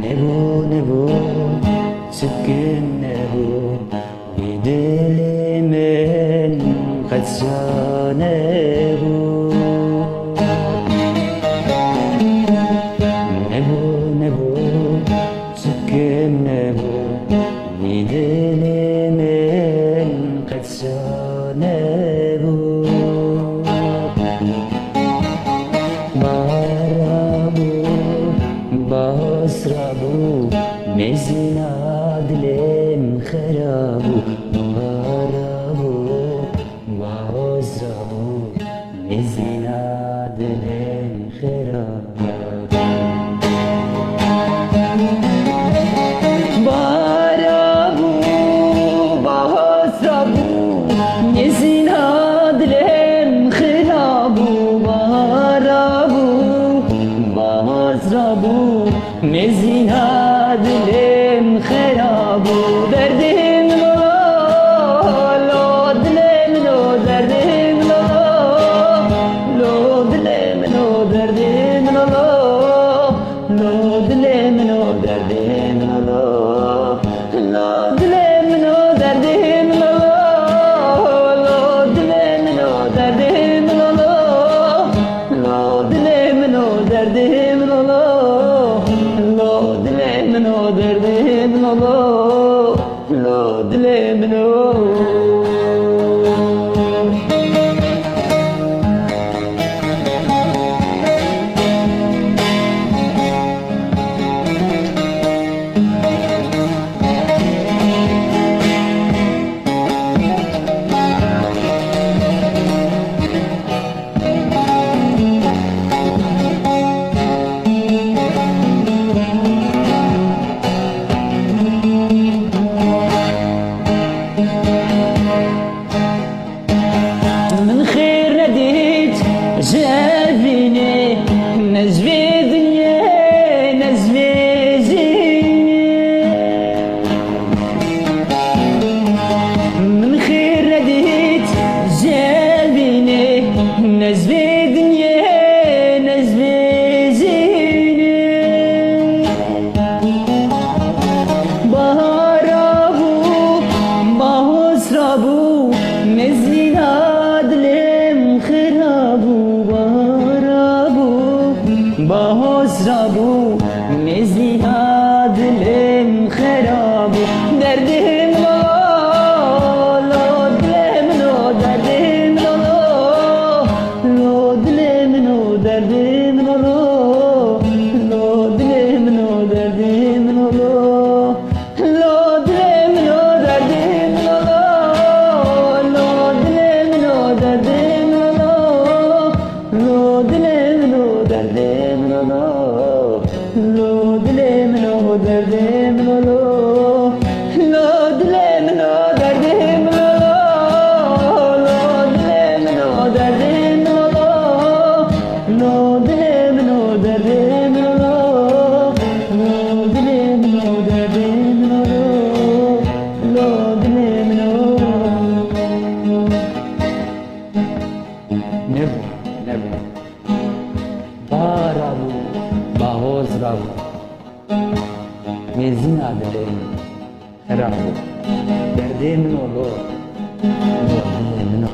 nebo sıkkın nebo Gidilimin kaçsa nebo nebo sıkkın nebo Gidilimin kaçsa nebo باسرابو مزنا دلم خرابو بارابو باسرابو مزنا دلم خرابو بارابو باسرابو مزنا دلم خرابو بارابو باسرابو مزنا دلم خرابو دردم لو دلم لو دردم لو دلم لو دردم لو دلم لو دردم لو دلم لو دردم لو دلم لو دردم لو دلم لو دردم منو دردي منو لو دلي منو جابيني نزفي دنيا نزفي زيني من خير رديت جابيني نزفي دنيا نزفي زيني بهار ابو بهسرابو مزينا دلم خرابو بهسرابو مزيها دلم خرابو دردم لو دلم لو دردم لو دلم لو دردم لو دلم لو دردم لو دلم لو دردم لو دلم لو دردم لو دلم لو دردم لو دلم لو دردم لو دلم لو دردم لو دلم لو دردم لو دلم لو دردم لو دلم لو دردم لو دلم لو never بارابو بهسرابو مزنا دلم خرابو دردم لو دلم لو